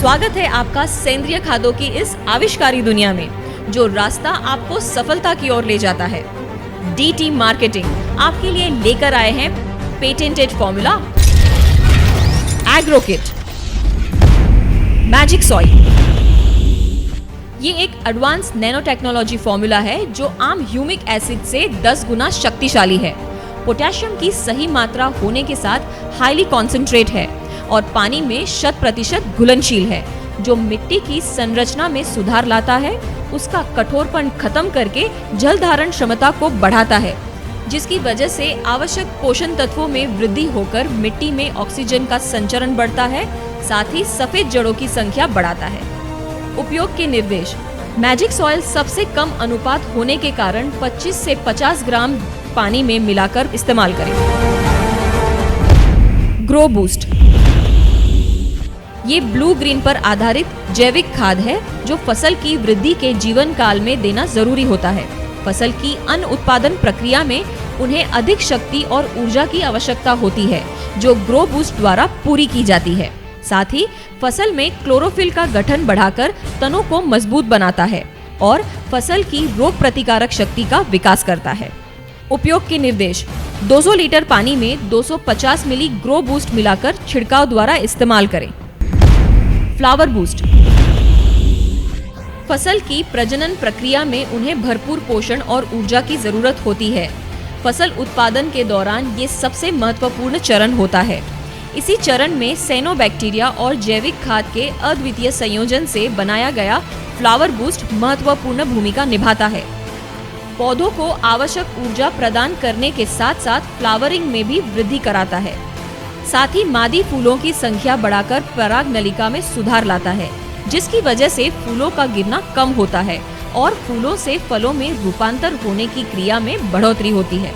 स्वागत है आपका सेंद्रिय खादों की इस आविष्कारी दुनिया में, जो रास्ता आपको सफलता की ओर ले जाता है। डीटी मार्केटिंग आपके लिए लेकर आए हैं पेटेंटेड फॉर्मूला एग्रोकिट मैजिक सॉइल। ये एक एडवांस नैनो टेक्नोलॉजी फॉर्मूला है जो आम ह्यूमिक एसिड से 10 गुना शक्तिशाली है। पोटेशियम की सही मात्रा होने के साथ हाईली कॉन्सेंट्रेट है और पानी में 100% घुलनशील है, जो मिट्टी की संरचना में सुधार लाता है, उसका कठोरपन खत्म करके जल धारण क्षमता को बढ़ाता है, जिसकी वजह से आवश्यक पोषण तत्वों में वृद्धि होकर मिट्टी में ऑक्सीजन का संचरण बढ़ता है, साथ ही सफेद जड़ों की संख्या बढ़ाता है। उपयोग के निर्देश। मैजिक सॉइल सबसे कम अनुपात होने के कारण 25 से 50 ग्राम पानी में मिलाकर इस्तेमाल करें। ग्रो बूस्ट ये ब्लू ग्रीन पर आधारित जैविक खाद है जो फसल की वृद्धि के जीवन काल में देना जरूरी होता है। फसल की अन्न उत्पादन प्रक्रिया में उन्हें अधिक शक्ति और ऊर्जा की आवश्यकता होती है, जो ग्रो बूस्ट द्वारा पूरी की जाती है। साथ ही फसल में क्लोरोफिल का गठन बढ़ाकर तनों को मजबूत बनाता है और फसल की रोग प्रतिकारक शक्ति का विकास करता है। उपयोग के निर्देश। 200 लीटर पानी में 250 मिली ग्रो बूस्ट मिलाकर छिड़काव द्वारा इस्तेमाल करें। फ्लावर बूस्ट फसल की प्रजनन प्रक्रिया में उन्हें भरपूर पोषण और ऊर्जा की जरूरत होती है। फसल उत्पादन के दौरान ये सबसे महत्वपूर्ण चरण होता है। इसी चरण में साइनोबैक्टीरिया और जैविक खाद के अद्वितीय संयोजन से बनाया गया फ्लावर बूस्ट महत्वपूर्ण भूमिका निभाता है। पौधों को आवश्यक ऊर्जा प्रदान करने के साथ साथ फ्लावरिंग में भी वृद्धि कराता है। साथ ही मादी फूलों की संख्या बढ़ाकर पराग नलिका में सुधार लाता है, जिसकी वजह से फूलों का गिरना कम होता है और फूलों से फलों में रूपांतर होने की क्रिया में बढ़ोतरी होती है।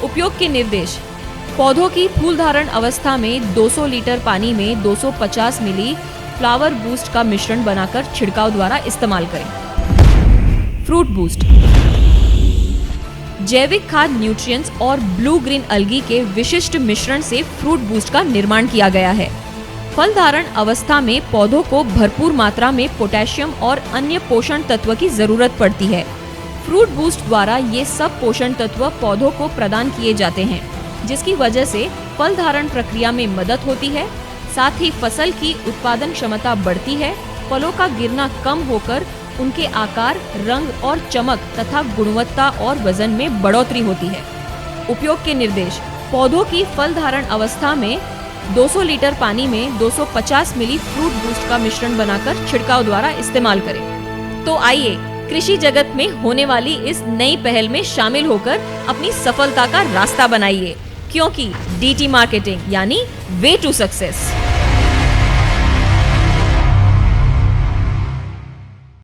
उपयोग के निर्देश। पौधों की फूल धारण अवस्था में 200 लीटर पानी में 250 मिली फ्लावर बूस्ट का मिश्रण बनाकर छिड़काव द्वारा इस्तेमाल करें। फ्रूट बूस्ट जैविक खाद न्यूट्रिएंट्स और ब्लू ग्रीन अलगी के विशिष्ट मिश्रण से फ्रूट बूस्ट का निर्माण किया गया है। फल धारण अवस्था में पौधों को भरपूर मात्रा में पोटेशियम और अन्य पोषण तत्व की जरूरत पड़ती है। फ्रूट बूस्ट द्वारा ये सब पोषण तत्व पौधों को प्रदान किए जाते हैं, जिसकी वजह से फल धारण प्रक्रिया में मदद होती है। साथ ही फसल की उत्पादन क्षमता बढ़ती है, फलों का गिरना कम होकर उनके आकार, रंग और चमक तथा गुणवत्ता और वजन में बढ़ोतरी होती है। उपयोग के निर्देश। पौधों की फल धारण अवस्था में 200 लीटर पानी में 250 मिली फ्रूट बूस्ट का मिश्रण बनाकर छिड़काव द्वारा इस्तेमाल करें। तो आइए कृषि जगत में होने वाली इस नई पहल में शामिल होकर अपनी सफलता का रास्ता बनाइए, क्योंकि डीटी मार्केटिंग यानी वे टू सक्सेस।